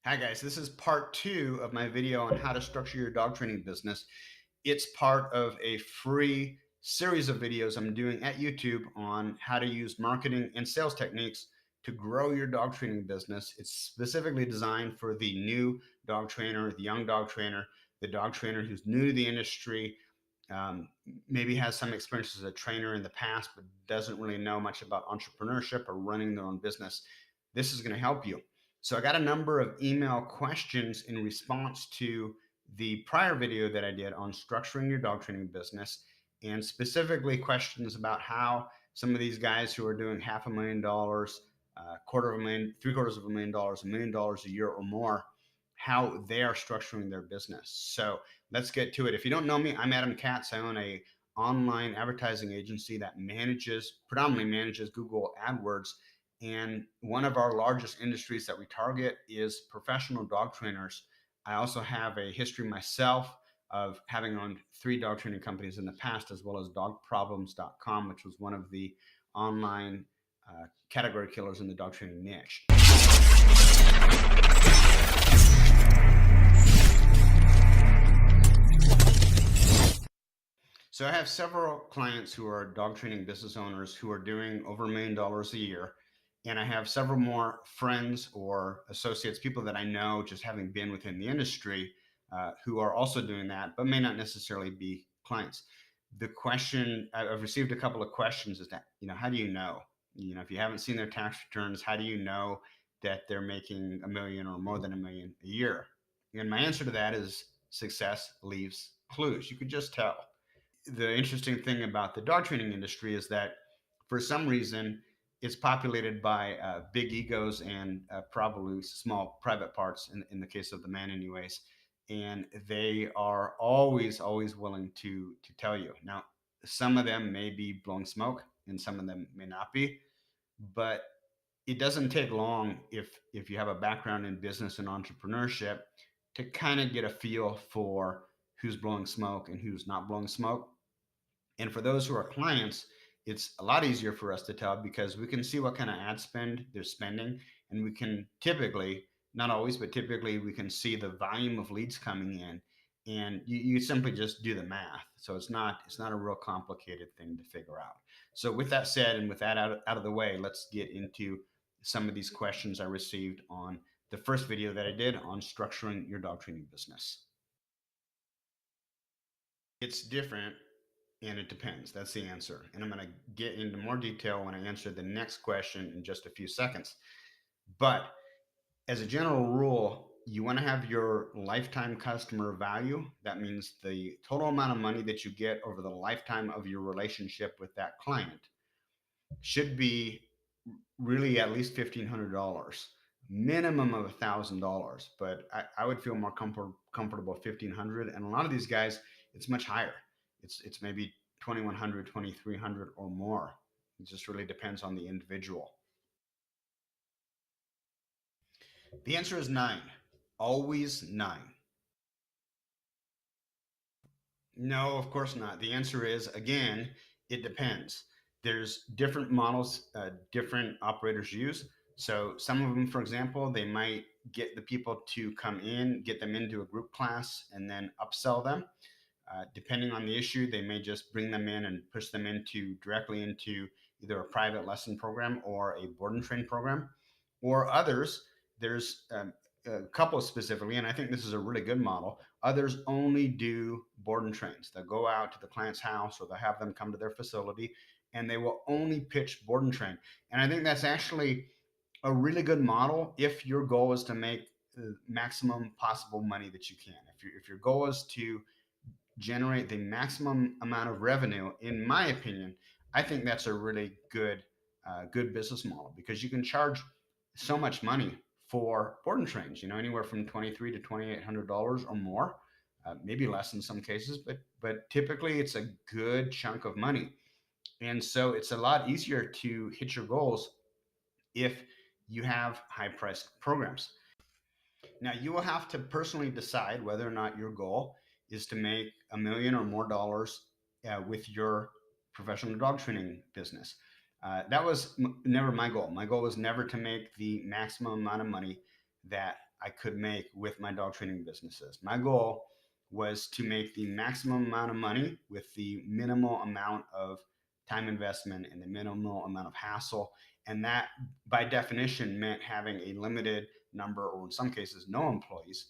Hi guys, this is part two of my video on how to structure your dog training business. It's part of a free series of videos I'm doing at YouTube on how to use marketing and sales techniques to grow your dog training business. It's specifically designed for the new dog trainer, the young dog trainer, the dog trainer who's new to the industry, um, maybe has some experience as a trainer in the past, but doesn't really know much about entrepreneurship or running their own business. This is going to help you. So I got a number of email questions in response to the prior video that I did on structuring your dog training business, and specifically questions about how some of these guys who are doing $500,000, quarter of a million, three-quarters of $1 million, $1 million a year or more, how they are structuring their business. So let's get to it. If you don't know me, I'm Adam Katz. I own a online advertising agency that predominantly manages Google Adwords, and one of our largest industries that we target is professional dog trainers. I also have a history myself of having owned three dog training companies in the past, as well as dogproblems.com, which was one of the online category killers in the dog training niche. So I have several clients who are dog training business owners who are doing over $1 million a year. And I have several more friends or associates, people that I know just having been within the industry, who are also doing that, but may not necessarily be clients. The question I've received a couple of questions is that, how do you know? If you haven't seen their tax returns, how do you know that they're making a million or more than a million a year? And my answer to that is success leaves clues. You could just tell. The interesting thing about the dog training industry is that for some reason it's populated by big egos and probably small private parts in the case of the man anyways, and they are always willing to tell you. Now some of them may be blowing smoke and some of them may not be, but it doesn't take long if you have a background in business and entrepreneurship to kind of get a feel for who's blowing smoke and who's not blowing smoke. And for those who are clients, it's a lot easier for us to tell because we can see what kind of ad spend they're spending. And we can typically, not always, but typically we can see the volume of leads coming in. And you simply just do the math. So it's not a real complicated thing to figure out. So with that said, and with that out of the way, let's get into some of these questions I received on the first video that I did on structuring your dog training business. It's different and it depends. That's the answer. And I'm going to get into more detail when I answer the next question in just a few seconds. But as a general rule, you want to have your lifetime customer value. That means the total amount of money that you get over the lifetime of your relationship with that client should be really at least $1,500, minimum of $1,000. But I would feel more comfortable 1,500. And a lot of these guys, it's much higher. It's maybe 2,100, 2,300 or more. It just really depends on the individual. The answer is nine. Always nine. No, of course not. The answer is, again, it depends. There's different models different operators use. So some of them, for example, they might get the people to come in, get them into a group class, and then upsell them. Depending on the issue, they may just bring them in and push them directly into either a private lesson program or a board and train program. Or others, there's a couple specifically, and I think this is a really good model. Others only do board and trains. They'll go out to the client's house or they'll have them come to their facility and they will only pitch board and train. And I think that's actually a really good model if your goal is to make the maximum possible money that you can. If your goal is to generate the maximum amount of revenue, in my opinion, I think that's a really good business model because you can charge so much money for board and trains. Anywhere from $2,300 to $2,800 or more, maybe less in some cases, but typically it's a good chunk of money, and so it's a lot easier to hit your goals if you have high priced programs. Now, you will have to personally decide whether or not your goal is to make a million or more dollars with your professional dog training business. That was never my goal. My goal was never to make the maximum amount of money that I could make with my dog training businesses. My goal was to make the maximum amount of money with the minimal amount of time investment and the minimal amount of hassle. And that, by definition, meant having a limited number, or in some cases, no employees.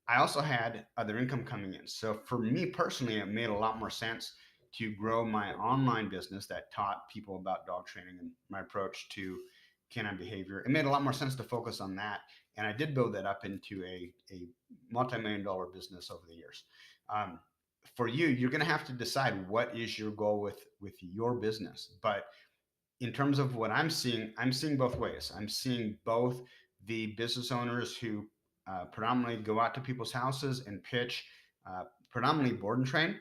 I also had other income coming in. So for me personally, it made a lot more sense to grow my online business that taught people about dog training and my approach to canine behavior. It made a lot more sense to focus on that. And I did build that up into a multi-million dollar business over the years. Um, for you, you're going to have to decide what is your goal with your business. But in terms of what I'm seeing both ways. I'm seeing both the business owners who predominantly go out to people's houses and pitch, predominantly board and train,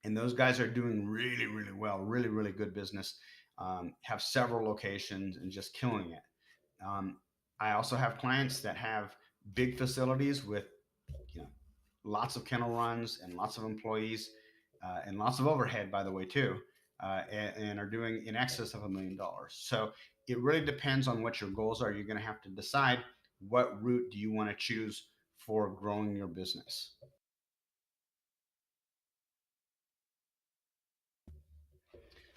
and those guys are doing really, really well, really, really good business. Have several locations and just killing it. Um, I also have clients that have big facilities with, you know, lots of kennel runs and lots of employees, and lots of overhead, by the way, too, and are doing in excess of $1 million. So it really depends on what your goals are. You're going to have to decide what route do you want to choose for growing your business.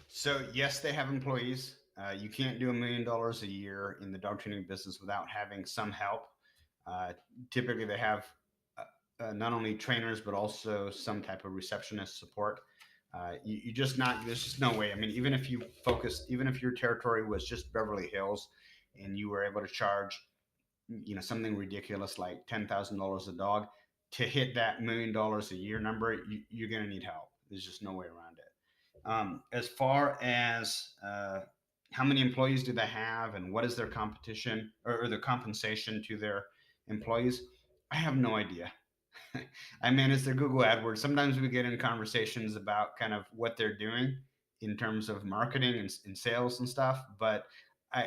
So yes, they have employees. You can't do $1 million a year in the dog training business without having some help. Uh, Typically, they have not only trainers but also some type of receptionist support. You just not There's just no way. I mean, even if your territory was just Beverly Hills, and you were able to charge, something ridiculous like $10,000 a dog, to hit that $1 million a year number, you're going to need help. There's just no way around it. As far as how many employees do they have and what is their competition, or their compensation to their employees, I have no idea. I manage their Google Adwords. Sometimes we get in conversations about kind of what they're doing in terms of marketing and sales and stuff, but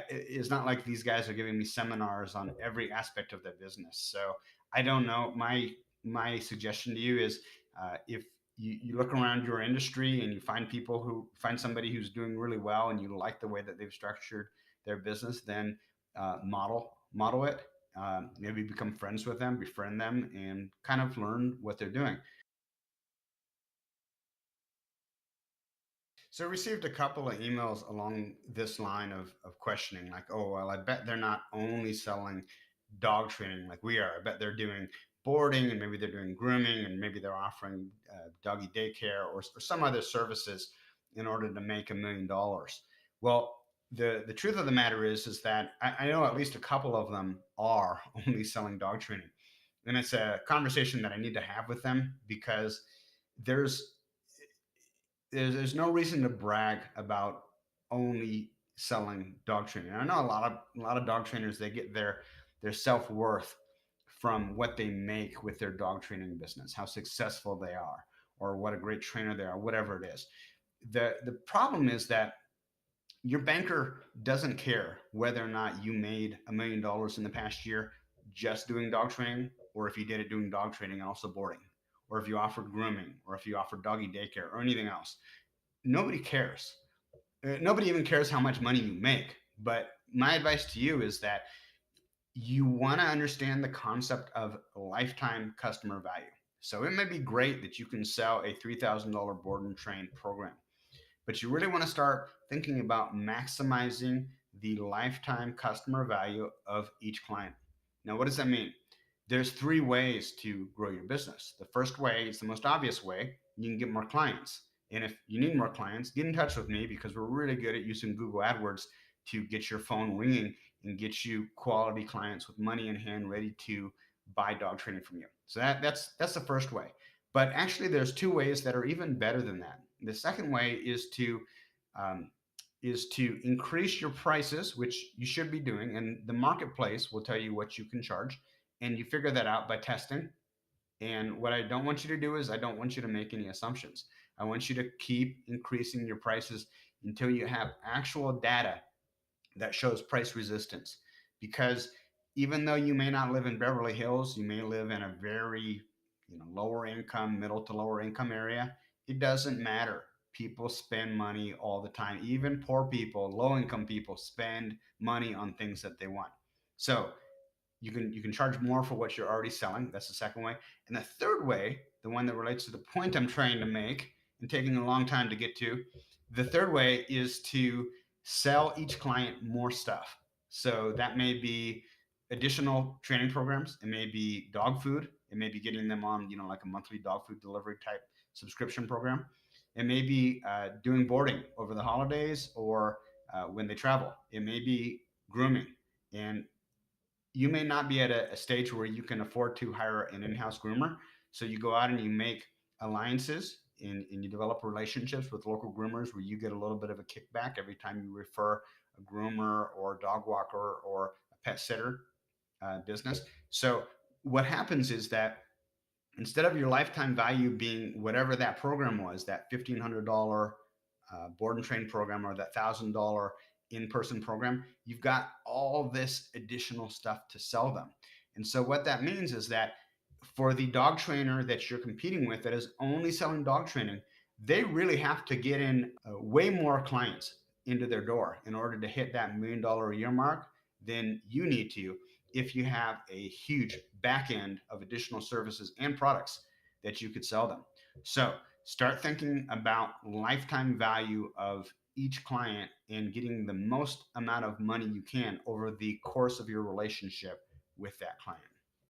it's not like these guys are giving me seminars on every aspect of their business. So I don't know. My suggestion to you is, if you look around your industry and you find somebody who's doing really well and you like the way that they've structured their business, then model it. Maybe become friends with them, befriend them, and kind of learn what they're doing. So I received a couple of emails along this line of questioning, like, oh, well, I bet they're not only selling dog training like we are. I bet they're doing boarding, and maybe they're doing grooming, and maybe they're offering doggy daycare, or some other services in order to make $1 million. Well, the truth of the matter is that I know at least a couple of them are only selling dog training, and it's a conversation that I need to have with them, because there's there's no reason to brag about only selling dog training. I know a lot of dog trainers, they get their self worth from what they make with their dog training business, how successful they are, or what a great trainer they are, whatever it is. The problem is that your banker doesn't care whether or not you made $1 million in the past year just doing dog training, or if you did it doing dog training and also boarding, or if you offered grooming, or if you offered doggy daycare, or anything else. Nobody cares. Nobody even cares how much money you make. But my advice to you is that you want to understand the concept of lifetime customer value. So it may be great that you can sell a $3,000 board and train program, but you really want to start thinking about maximizing the lifetime customer value of each client. Now, what does that mean? There's three ways to grow your business. The first way is the most obvious way. You can get more clients. And if you need more clients, get in touch with me, because we're really good at using Google AdWords to get your phone ringing and get you quality clients with money in hand ready to buy dog training from you. So that's the first way. But actually, there's two ways that are even better than that. The second way um, is to increase your prices, which you should be doing, and the marketplace will tell you what you can charge, and you figure that out by testing. And what I don't want you to do is, I don't want you to make any assumptions. I want you to keep increasing your prices until you have actual data that shows price resistance. Because even though you may not live in Beverly Hills, you may live in a very, lower income, middle to lower income area. It doesn't matter. People spend money all the time. Even poor people, low income people, spend money on things that they want. So you can charge more for what you're already selling. That's the second way. And the third way, the one that relates to the point I'm trying to make and taking a long time to get to, the third way is to sell each client more stuff. So that may be additional training programs. It may be dog food. It may be getting them on, like a monthly dog food delivery type subscription program. It may be doing boarding over the holidays or when they travel. It may be grooming. And you may not be at a stage where you can afford to hire an in-house groomer. So you go out and you make alliances and you develop relationships with local groomers where you get a little bit of a kickback every time you refer a groomer or a dog walker or a pet sitter business. So what happens is that instead of your lifetime value being whatever that program was, that $1,500 board and train program or that $1,000 in-person program, you've got all this additional stuff to sell them. And so what that means is that for the dog trainer that you're competing with that is only selling dog training, they really have to get in way more clients into their door in order to hit that $1 million a year mark than you need to if you have a huge back end of additional services and products that you could sell them. So start thinking about lifetime value of each client and getting the most amount of money you can over the course of your relationship with that client.